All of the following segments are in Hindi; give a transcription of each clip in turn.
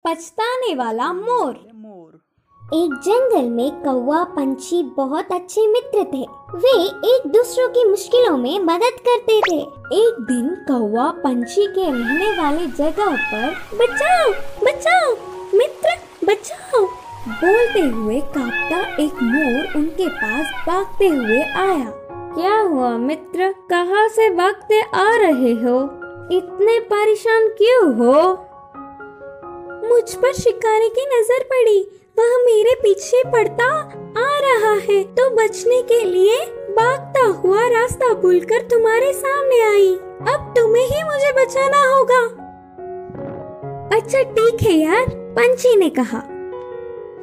पछताने वाला मोर। एक जंगल में कौवा पंछी बहुत अच्छे मित्र थे। वे एक दूसरों की मुश्किलों में मदद करते थे। एक दिन कौवा पंछी के रहने वाले जगह पर बचाओ बचाओ मित्र बचाओ बोलते हुए कांपता एक मोर उनके पास भागते हुए आया। क्या हुआ मित्र, कहाँ से भागते आ रहे हो? इतने परेशान क्यों हो? मुझ पर शिकारी की नजर पड़ी, वह मेरे पीछे पड़ता आ रहा है तो बचने के लिए भागता हुआ रास्ता भूलकर तुम्हारे सामने आई। अब तुम्हें ही मुझे बचाना होगा। अच्छा ठीक है यार, पंछी ने कहा।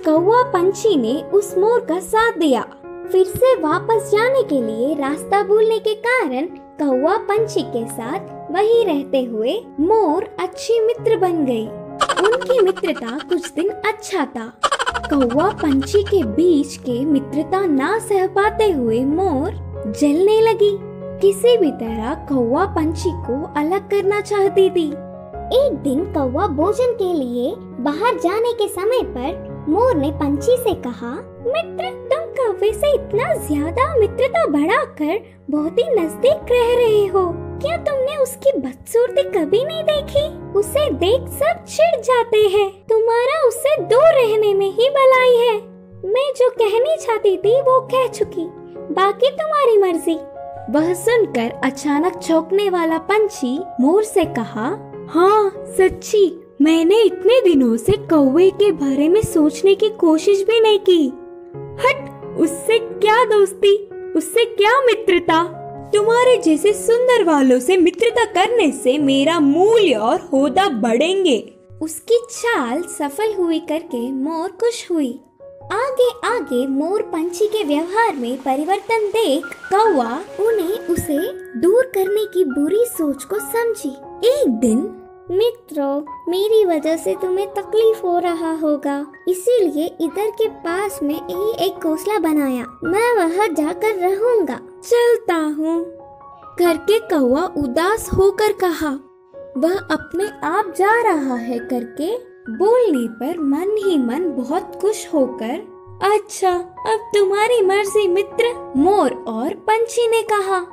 कौवा पंछी ने उस मोर का साथ दिया। फिर से वापस जाने के लिए रास्ता भूलने के कारण कौवा पंछी के साथ वहीं रहते हुए मोर अच्छी मित्र बन गई। उनकी मित्रता कुछ दिन अच्छा था। कौवा पंछी के बीच के मित्रता ना सह पाते हुए मोर जलने लगी। किसी भी तरह कौवा पंछी को अलग करना चाहती थी। एक दिन कौवा भोजन के लिए बाहर जाने के समय पर मोर ने पंछी से कहा, मित्र तुम कौवे से इतना ज्यादा मित्रता बढ़ाकर बहुत ही नजदीक रह रहे हो। क्या तुमने उसकी बदसूरती कभी नहीं देखी? उसे देख सब चिढ़ जाते हैं। तुम्हारा उससे दूर रहने में ही भलाई है। मैं जो कहनी चाहती थी वो कह चुकी, बाकी तुम्हारी मर्जी। वह सुनकर अचानक चौंकने वाला पंछी मोर से कहा, हाँ सच्ची, मैंने इतने दिनों से कौवे के बारे में सोचने की कोशिश भी नहीं की। हट, उससे क्या दोस्ती, उससे क्या मित्रता। तुम्हारे जैसे सुंदर वालों से मित्रता करने से मेरा मूल्य और होदा बढ़ेंगे। उसकी चाल सफल हुई करके मोर खुश हुई। आगे आगे मोर पंछी के व्यवहार में परिवर्तन देख कौवा उन्हें उसे दूर करने की बुरी सोच को समझी। एक दिन, मित्रों मेरी वजह से तुम्हें तकलीफ हो रहा होगा, इसीलिए इधर के पास में ही एक घोंसला बनाया। मैं वहाँ जाकर रहूँगा, चलता हूँ करके कौवा उदास होकर कहा। वह अपने आप जा रहा है करके बोलने पर मन ही मन बहुत खुश होकर, अच्छा अब तुम्हारी मर्जी मित्र, मोर और पंछी ने कहा।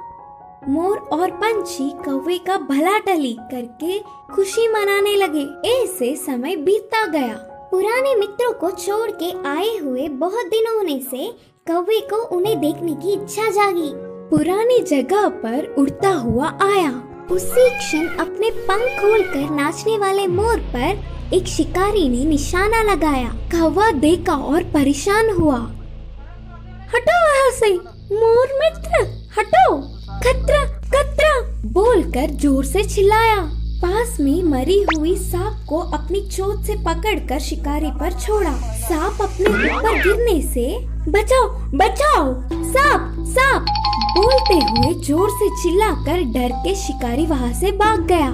मोर और पंछी कौवे का भला टली करके खुशी मनाने लगे। ऐसे समय बीतता गया। पुराने मित्रों को छोड़ के आए हुए बहुत दिन होने से कौवे को उन्हें देखने की इच्छा जागी। पुरानी जगह पर उड़ता हुआ आया। उसी क्षण अपने पंख खोलकर नाचने वाले मोर पर एक शिकारी ने निशाना लगाया। कौवा देखा और परेशान हुआ। हटो वहाँ से, मोर मित्र हटो, खतरा खतरा बोलकर जोर से चिल्लाया। पास में मरी हुई सांप को अपनी चोंच से पकड़कर शिकारी पर छोड़ा। सांप अपने ऊपर गिरने से बचाओ बचाओ, सांप सांप बोलते हुए जोर से चिल्लाकर डर के शिकारी वहाँ से भाग गया।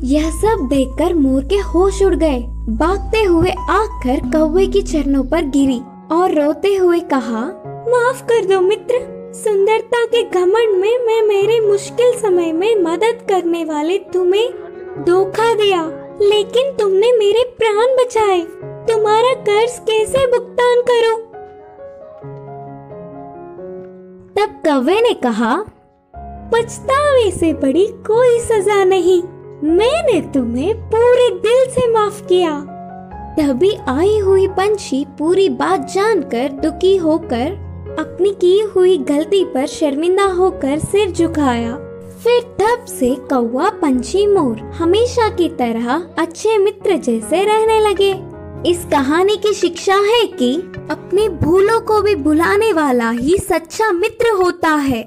यह सब देखकर मोर के होश उड़ गए। भागते हुए आकर कौवे की चरणों पर गिरी और रोते हुए कहा, माफ कर दो मित्र, सुंदरता के घमंड में मैं मेरे मुश्किल समय में मदद करने वाले तुम्हें धोखा दिया, लेकिन तुमने मेरे प्राण बचाए। तुम्हारा कर्ज कैसे भुगतान करूं? तब कौवे ने कहा, पछतावे से बड़ी कोई सजा नहीं, मैंने तुम्हें पूरे दिल से माफ किया। तभी आई हुई पंछी पूरी बात जानकर दुखी होकर अपनी की हुई गलती पर शर्मिंदा होकर सिर झुकाया। फिर तब से कौवा पंछी मोर हमेशा की तरह अच्छे मित्र जैसे रहने लगे। इस कहानी की शिक्षा है कि अपने भूलों को भी भुलाने वाला ही सच्चा मित्र होता है।